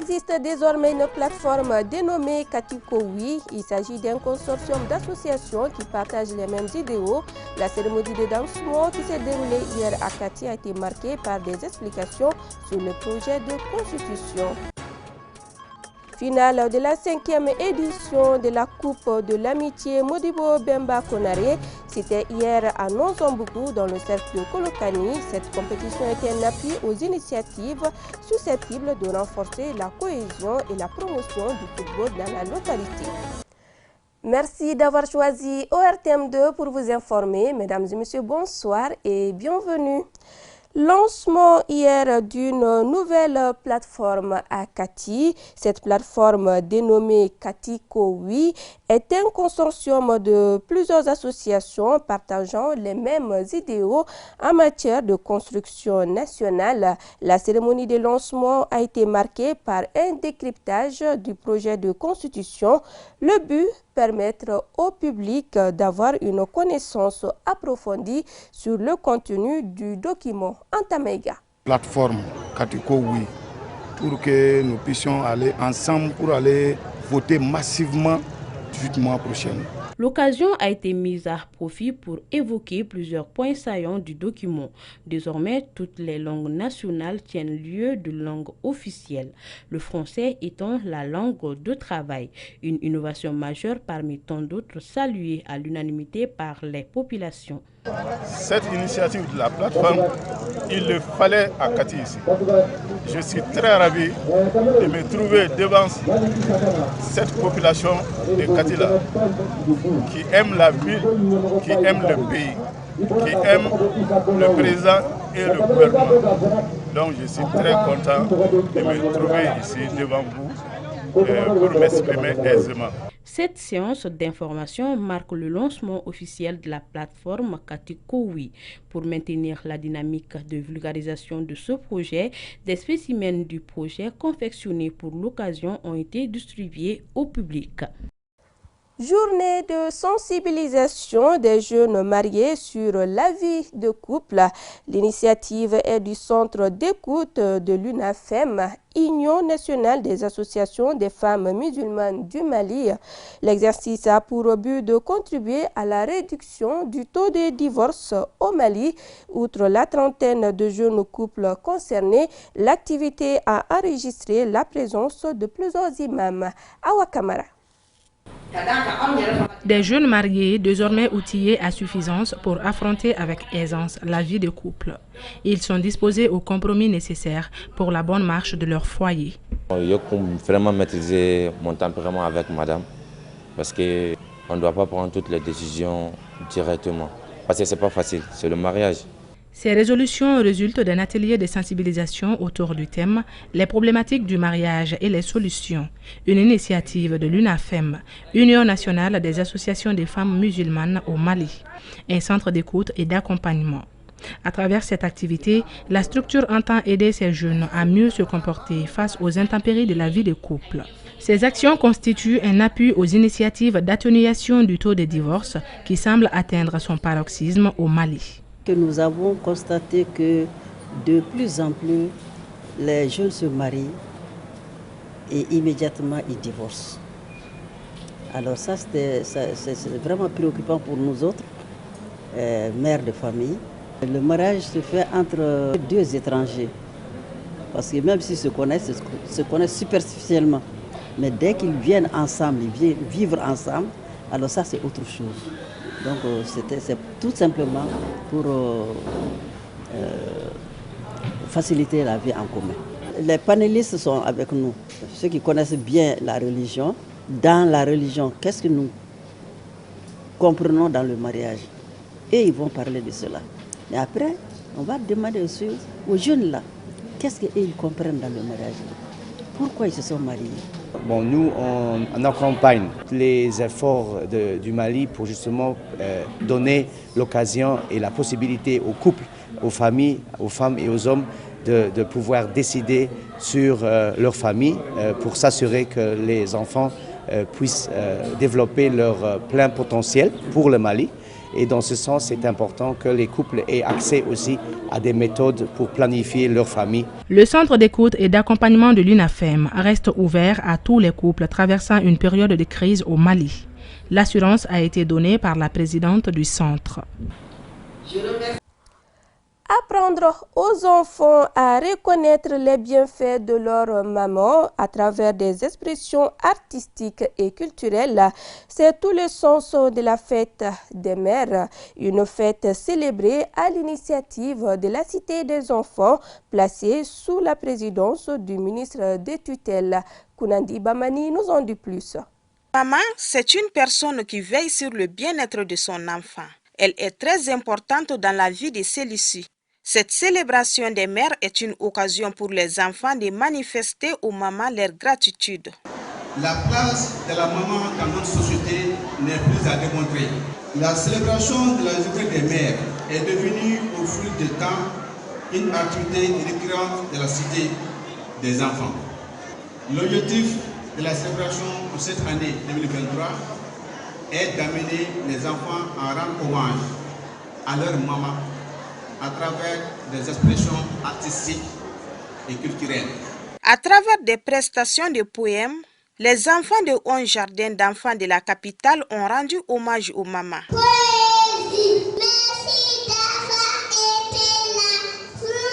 existe désormais une plateforme dénommée Katikowi. Il s'agit d'un consortium d'associations qui partagent les mêmes idéaux. La cérémonie de lancement qui s'est déroulée hier à Kati a été marquée par des explications sur le projet de constitution. Finale de la 5e édition de la Coupe de l'Amitié Modibo Bemba Konaré. C'était hier à Nonzamboukou dans le cercle de Kolokani. Cette compétition était un appui aux initiatives susceptibles de renforcer la cohésion et la promotion du football dans la localité. Merci d'avoir choisi ORTM2 pour vous informer. Mesdames et messieurs, bonsoir et bienvenue. Lancement hier d'une nouvelle plateforme à Kati. Cette plateforme dénommée Katikowi est un consortium de plusieurs associations partageant les mêmes idéaux en matière de construction nationale. La cérémonie de lancement a été marquée par un décryptage du projet de constitution. Le but, permettre au public d'avoir une connaissance approfondie sur le contenu du document. Antamega. Plateforme Katikowi pour que nous puissions aller ensemble pour aller voter massivement 18 mois prochains. L'occasion a été mise à profit pour évoquer plusieurs points saillants du document. Désormais, toutes les langues nationales tiennent lieu de langue officielle, le français étant la langue de travail. Une innovation majeure parmi tant d'autres saluée à l'unanimité par les populations. Cette initiative de la plateforme, il le fallait à Kati ici. Je suis très ravi de me trouver devant cette population de Kati-là, qui aime la ville, qui aime le pays, qui aime le président et le gouvernement. Donc je suis très content de me trouver ici devant vous pour m'exprimer aisément. Cette séance d'information marque le lancement officiel de la plateforme Katikowi. Pour maintenir la dynamique de vulgarisation de ce projet, des spécimens du projet confectionnés pour l'occasion ont été distribués au public. Journée de sensibilisation des jeunes mariés sur la vie de couple. L'initiative est du centre d'écoute de l'UNAFEM, Union nationale des associations des femmes musulmanes du Mali. L'exercice a pour but de contribuer à la réduction du taux de divorce au Mali. Outre la trentaine de jeunes couples concernés, l'activité a enregistré la présence de plusieurs imams. Awa Kamara. Des jeunes mariés désormais outillés à suffisance pour affronter avec aisance la vie de couple. Ils sont disposés aux compromis nécessaires pour la bonne marche de leur foyer. Je peux vraiment maîtriser mon tempérament avec madame parce qu'on ne doit pas prendre toutes les décisions directement. Parce que ce n'est pas facile, c'est le mariage. Ces résolutions résultent d'un atelier de sensibilisation autour du thème « Les problématiques du mariage et les solutions », une initiative de l'UNAFEM, Union nationale des associations des femmes musulmanes au Mali, un centre d'écoute et d'accompagnement. À travers cette activité, la structure entend aider ces jeunes à mieux se comporter face aux intempéries de la vie de couple. Ces actions constituent un appui aux initiatives d'atténuation du taux de divorce qui semble atteindre son paroxysme au Mali. Nous avons constaté que de plus en plus les jeunes se marient et immédiatement ils divorcent. Alors ça c'est vraiment préoccupant pour nous autres, mères de famille. Le mariage se fait entre deux étrangers parce que même s'ils se connaissent superficiellement. Mais dès qu'ils viennent ensemble, ils viennent vivre ensemble, alors ça c'est autre chose. Donc c'est tout simplement pour faciliter la vie en commun. Les panélistes sont avec nous, ceux qui connaissent bien la religion. Dans la religion, qu'est-ce que nous comprenons dans le mariage? Et ils vont parler de cela. Et après, on va demander aussi aux jeunes là, qu'est-ce qu'ils comprennent dans le mariage? Pourquoi ils se sont mariés? Bon, nous, on accompagne les efforts du Mali pour justement donner l'occasion et la possibilité aux couples, aux familles, aux femmes et aux hommes de pouvoir décider sur leur famille pour s'assurer que les enfants puissent développer leur plein potentiel pour le Mali Et dans ce sens, c'est important que les couples aient accès aussi à des méthodes pour planifier leur famille. Le centre d'écoute et d'accompagnement de l'UNAFEM reste ouvert à tous les couples traversant une période de crise au Mali. L'assurance a été donnée par la présidente du centre. Apprendre aux enfants à reconnaître les bienfaits de leur maman à travers des expressions artistiques et culturelles, c'est tout le sens de la fête des mères, une fête célébrée à l'initiative de la Cité des enfants, placée sous la présidence du ministre des tutelles. Kounandi Bamani nous en dit plus. Maman, c'est une personne qui veille sur le bien-être de son enfant. Elle est très importante dans la vie de celui-ci. Cette célébration des mères est une occasion pour les enfants de manifester aux mamans leur gratitude. La place de la maman dans notre société n'est plus à démontrer. La célébration de la journée des mères est devenue au fil du temps une activité récurrente de la Cité des enfants. L'objectif de la célébration pour cette année 2023 est d'amener les enfants à rendre hommage à leur maman à travers des expressions artistiques et culturelles. À travers des prestations de poèmes, les enfants de 11 jardins d'enfants de la capitale ont rendu hommage aux mamans. Poésie, merci d'avoir été là pour moi.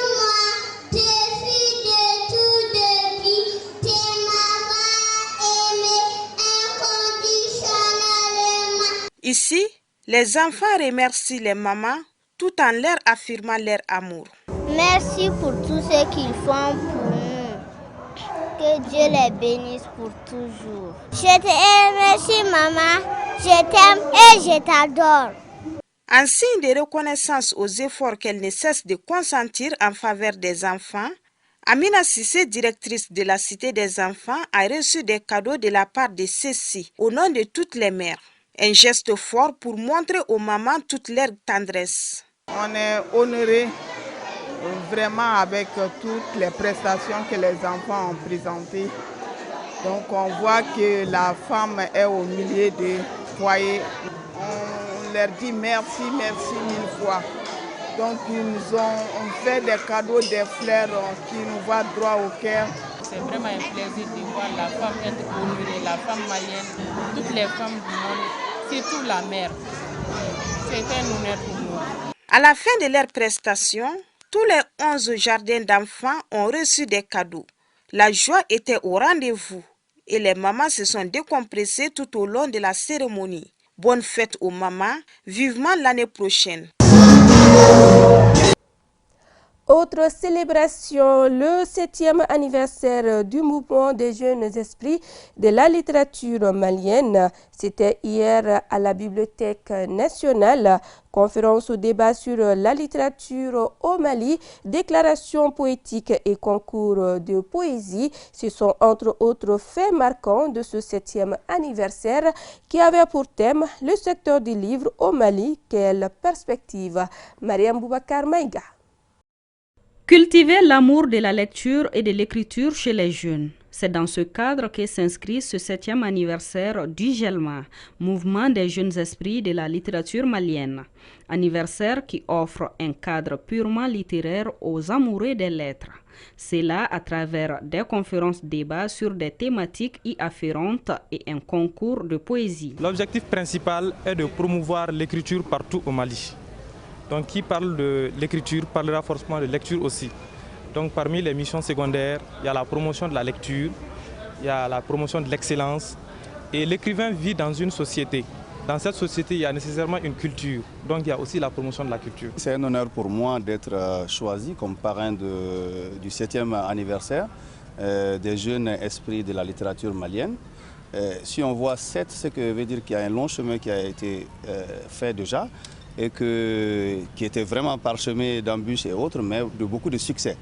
Je suis de tout depuis. Tes mamans aimées inconditionnellement. Ici, les enfants remercient les mamans tout en leur affirmant leur amour. Merci pour tout ce qu'ils font pour nous. Que Dieu les bénisse pour toujours. Je t'aime, merci maman. Je t'aime et je t'adore. En signe de reconnaissance aux efforts qu'elle ne cesse de consentir en faveur des enfants, Amina Sissé, directrice de la Cité des enfants, a reçu des cadeaux de la part de ceux-ci au nom de toutes les mères. Un geste fort pour montrer aux mamans toute leur tendresse. On est honoré vraiment avec toutes les prestations que les enfants ont présentées. Donc on voit que la femme est au milieu des foyers. On leur dit merci, merci mille fois. Donc ils nous ont fait des cadeaux, des fleurs qui nous vont droit au cœur. C'est vraiment un plaisir de voir la femme être honorée, la femme malienne, toutes les femmes du monde, surtout la mère. C'est un honneur pour nous. À la fin de leur prestation, tous les 11 jardins d'enfants ont reçu des cadeaux. La joie était au rendez-vous et les mamans se sont décompressées tout au long de la cérémonie. Bonne fête aux mamans, vivement l'année prochaine. Autre célébration, le 7e anniversaire du mouvement des jeunes esprits de la littérature malienne. C'était hier à la Bibliothèque nationale. Conférence ou débat sur la littérature au Mali, déclaration poétique et concours de poésie. Ce sont entre autres faits marquants de ce 7e anniversaire qui avait pour thème le secteur du livre au Mali. Quelle perspective? Mariam Boubacar Maïga. Cultiver l'amour de la lecture et de l'écriture chez les jeunes. C'est dans ce cadre que s'inscrit ce 7e anniversaire du GELMA, mouvement des jeunes esprits de la littérature malienne. Anniversaire qui offre un cadre purement littéraire aux amoureux des lettres. C'est là à travers des conférences-débats sur des thématiques y afférentes et un concours de poésie. L'objectif principal est de promouvoir l'écriture partout au Mali. Donc qui parle de l'écriture parlera forcément de lecture aussi. Donc parmi les missions secondaires, il y a la promotion de la lecture, il y a la promotion de l'excellence. Et l'écrivain vit dans une société. Dans cette société, il y a nécessairement une culture. Donc il y a aussi la promotion de la culture. C'est un honneur pour moi d'être choisi comme parrain du 7e anniversaire des jeunes esprits de la littérature malienne. Si on voit 7, c'est que veut dire qu'il y a un long chemin qui a été fait déjà, et qui était vraiment parsemé d'embûches et autres, mais de beaucoup de succès.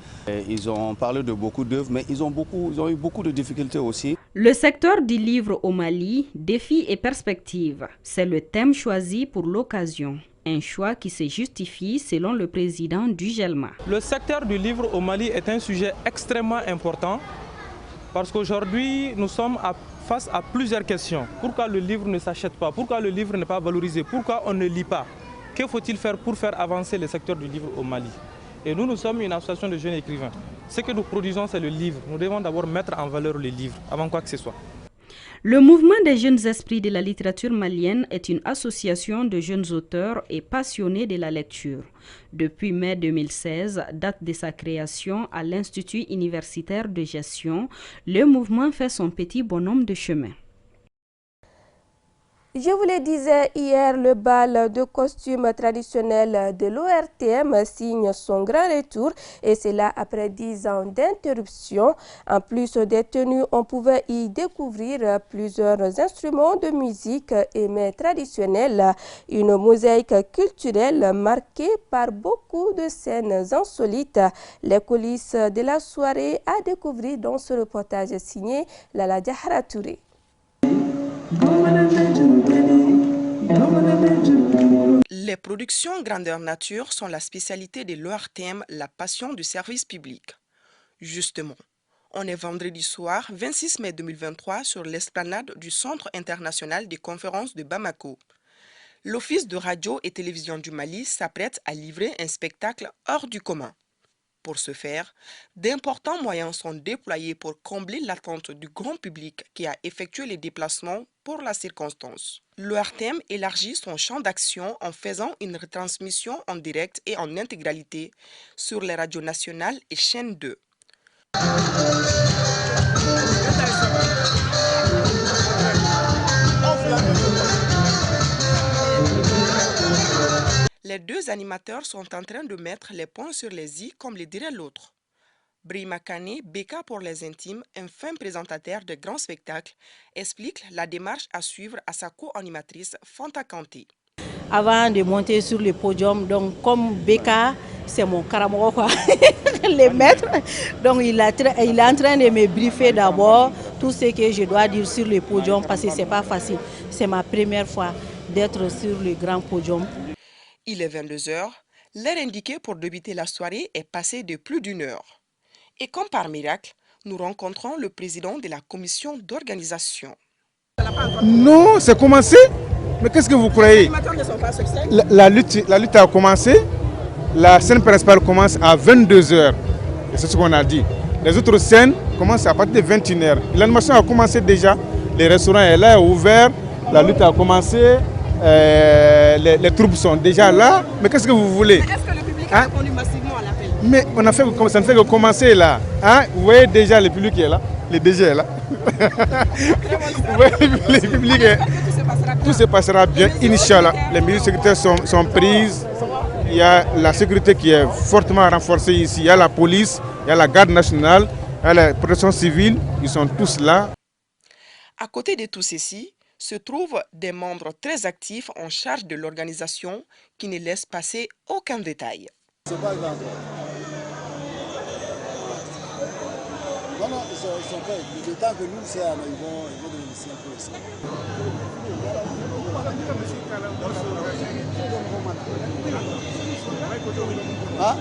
Ils ont parlé de beaucoup d'œuvres, mais ils ont eu beaucoup de difficultés aussi. Le secteur du livre au Mali, défis et perspectives, c'est le thème choisi pour l'occasion. Un choix qui se justifie selon le président du GELMA. Le secteur du livre au Mali est un sujet extrêmement important parce qu'aujourd'hui, nous sommes face à plusieurs questions. Pourquoi le livre ne s'achète pas? Pourquoi le livre n'est pas valorisé? Pourquoi on ne lit pas? que faut-il faire pour faire avancer le secteur du livre au Mali? Et nous sommes une association de jeunes écrivains. Ce que nous produisons, c'est le livre. Nous devons d'abord mettre en valeur le livre, avant quoi que ce soit. Le mouvement des jeunes esprits de la littérature malienne est une association de jeunes auteurs et passionnés de la lecture. Depuis mai 2016, date de sa création à l'Institut universitaire de gestion, le mouvement fait son petit bonhomme de chemin. Je vous le disais hier, le bal de costumes traditionnels de l'ORTM signe son grand retour et c'est là après 10 ans d'interruption. En plus des tenues, on pouvait y découvrir plusieurs instruments de musique et mets traditionnels. Une mosaïque culturelle marquée par beaucoup de scènes insolites. Les coulisses de la soirée à découvrir dans ce reportage signé Lala Diahara Touré. Les productions grandeur nature sont la spécialité de l'ORTM, la passion du service public. Justement, on est vendredi soir 26 mai 2023 sur l'esplanade du Centre international des conférences de Bamako. L'Office de radio et télévision du Mali s'apprête à livrer un spectacle hors du commun. Pour ce faire, d'importants moyens sont déployés pour combler l'attente du grand public qui a effectué les déplacements pour la circonstance. L'ORTM élargit son champ d'action en faisant une retransmission en direct et en intégralité sur les radios nationales et chaîne 2. Les deux animateurs sont en train de mettre les points sur les i comme le dirait l'autre. Brima Kane, Beka pour les intimes, un fin présentateur de grands spectacles, explique la démarche à suivre à sa co-animatrice Fanta Kanté. Avant de monter sur le podium, donc comme Beka, c'est mon caramoro quoi, les maîtres, donc il est en train de me briefer d'abord tout ce que je dois dire sur le podium parce que c'est pas facile. C'est ma première fois d'être sur le grand podium. Il est 22h, l'heure indiquée pour débuter la soirée est passée de plus d'1 heure. Et comme par miracle, nous rencontrons le président de la commission d'organisation. Non, c'est commencé. Mais qu'est-ce que vous croyez? La lutte a commencé. La scène principale commence à 22h. Et c'est ce qu'on a dit. Les autres scènes commencent à partir de 21h. L'animation a commencé déjà. Les restaurants sont là, ouverts. La lutte a commencé. Les troupes sont déjà là. Mais qu'est-ce que vous voulez? Est-ce que le public a répondu massivement à l'appel? Mais on a fait, ça ne fait que commencer là. Hein? Vous voyez déjà le public qui est là. Le DG est là. Vous voyez le public est... Tout se passera bien, Inch'Allah. Les mesures sécuritaires sont prises. Il y a la sécurité qui est fortement renforcée ici. Il y a la police, il y a la garde nationale, il y a la protection civile. Ils sont tous là. À côté de tout ceci, se trouvent des membres très actifs en charge de l'organisation qui ne laissent passer aucun détail. C'est pas grave. Non, ils sont prêts. Le temps que nous, c'est ils vont nous laisser un peu ça. Ah?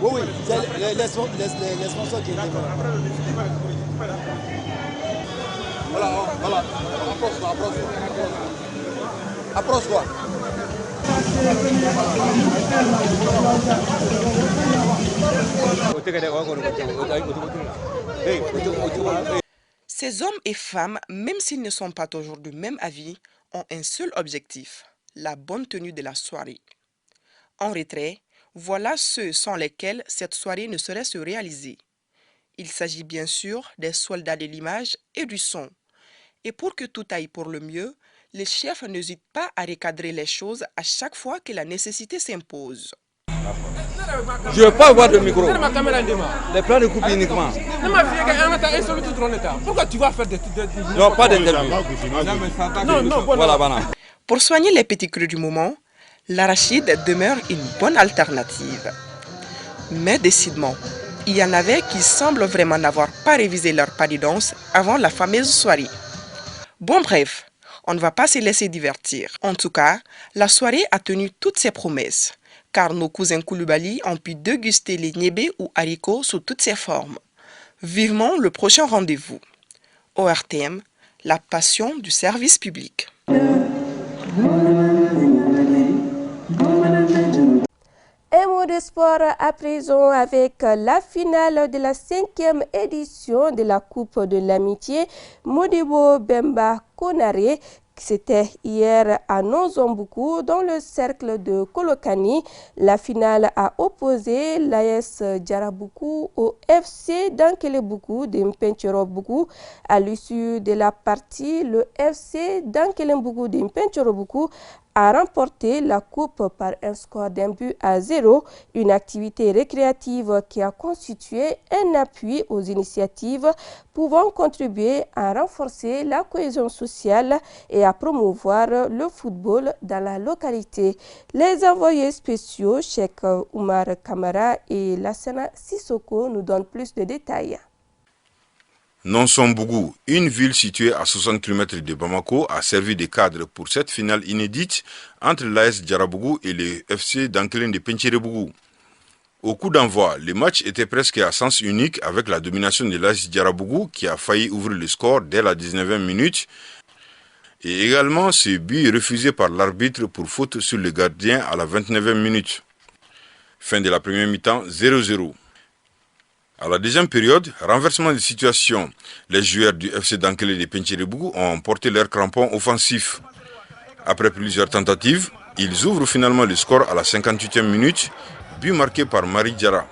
Oui, c'est les sponsors qui interviennent. Voilà. Approche-toi. Ces hommes et femmes, même s'ils ne sont pas toujours du même avis, ont un seul objectif, la bonne tenue de la soirée. En retrait, voilà ceux sans lesquels cette soirée ne saurait se réaliser. Il s'agit bien sûr des soldats de l'image et du son. Et pour que tout aille pour le mieux, les chefs n'hésitent pas à recadrer les choses à chaque fois que la nécessité s'impose. Je ne veux pas avoir de micro. Les plans de coupe uniquement. Pourquoi tu vas faire des... Non, pas d'interview. Voilà. Pour soigner les petits creux du moment, l'arachide demeure une bonne alternative. Mais décidément, il y en avait qui semblent vraiment n'avoir pas révisé leur pas de danse avant la fameuse soirée. Bon bref, on ne va pas se laisser divertir. En tout cas, la soirée a tenu toutes ses promesses, car nos cousins Koulibaly ont pu déguster les niébés ou haricots sous toutes ses formes. Vivement le prochain rendez-vous. ORTM, la passion du service public. mot de sport à présent avec la finale de la 5e édition de la Coupe de l'Amitié Modibo Bemba Konaré. C'était hier à Nonzombuku dans le cercle de Kolokani. La finale a opposé l'AS Djarabuku au FC Dankelebuku de Mpenchorobuku. À l'issue de la partie, le FC Dankelebuku de Mpenchorobuku a remporté la coupe par un score d'1-0, une activité récréative qui a constitué un appui aux initiatives pouvant contribuer à renforcer la cohésion sociale et à promouvoir le football dans la localité. Les envoyés spéciaux, Cheikh Oumar Kamara et Lassana Sissoko, nous donnent plus de détails. Nonzombougou, une ville située à 60 km de Bamako, a servi de cadre pour cette finale inédite entre l'AS Djarabougou et le FC Dankelen de Pencherebougou. Au coup d'envoi, le match était presque à sens unique avec la domination de l'AS Djarabougou qui a failli ouvrir le score dès la 19e minute et également ce but refusé par l'arbitre pour faute sur le gardien à la 29e minute. Fin de la première mi-temps, 0-0. À la deuxième période, renversement de situation, les joueurs du FC Dankele de Pencherebougou ont porté leur crampon offensif. Après plusieurs tentatives, ils ouvrent finalement le score à la 58e minute, but marqué par Marie Diarra.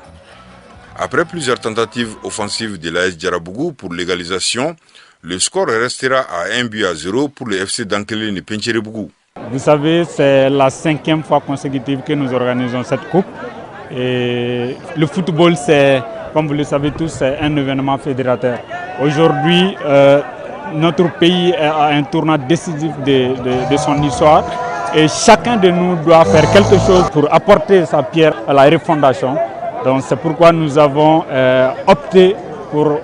Après plusieurs tentatives offensives de l'AS Djarabougou pour l'égalisation, le score restera à 1-0 pour le FC Dankele de Pencherebougou. Vous savez, c'est la 5e fois consécutive que nous organisons cette coupe. Et le football, c'est, comme vous le savez tous, c'est un événement fédérateur. Aujourd'hui, notre pays a un tournant décisif de son histoire et chacun de nous doit faire quelque chose pour apporter sa pierre à la refondation. Donc c'est pourquoi nous avons opté pour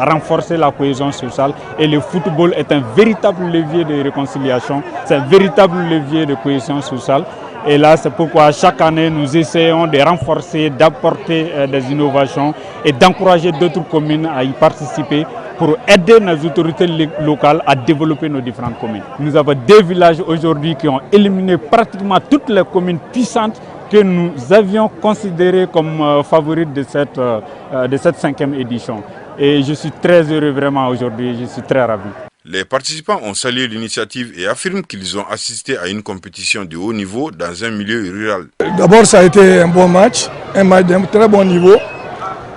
renforcer la cohésion sociale et le football est un véritable levier de réconciliation, c'est un véritable levier de cohésion sociale. Et là, c'est pourquoi chaque année, nous essayons de renforcer, d'apporter des innovations et d'encourager d'autres communes à y participer pour aider nos autorités locales à développer nos différentes communes. Nous avons 2 villages aujourd'hui qui ont éliminé pratiquement toutes les communes puissantes que nous avions considérées comme favorites de cette 5e édition. Et je suis très heureux vraiment aujourd'hui, je suis très ravi. Les participants ont salué l'initiative et affirment qu'ils ont assisté à une compétition de haut niveau dans un milieu rural. D'abord, ça a été un bon match d'un très bon niveau.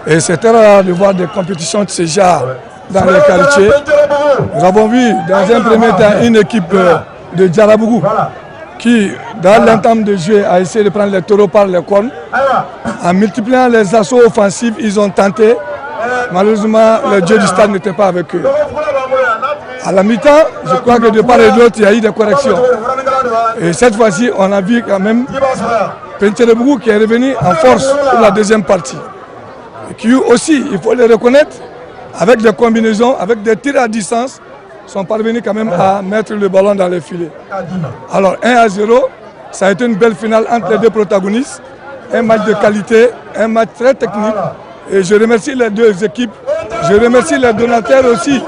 Et c'était rare de voir des compétitions de ce genre dans les quartiers. Nous avons vu dans un premier temps une équipe de Djarabougou qui, dans l'entame de jeu, a essayé de prendre les taureaux par les cornes. En multipliant les assauts offensifs, ils ont tenté. Malheureusement, le dieu du stade n'était pas avec eux. À la mi-temps, je crois que de part et d'autre, il y a eu des corrections. Et cette fois-ci, on a vu quand même Pencherebougou qui est revenu en force pour la deuxième partie. Et qui aussi, il faut le reconnaître, avec des combinaisons, avec des tirs à distance, sont parvenus quand même à mettre le ballon dans les filets. Alors 1-0, ça a été une belle finale entre les 2 protagonistes. Un match de qualité, un match très technique. Et je remercie les 2 équipes. Je remercie les donateurs aussi.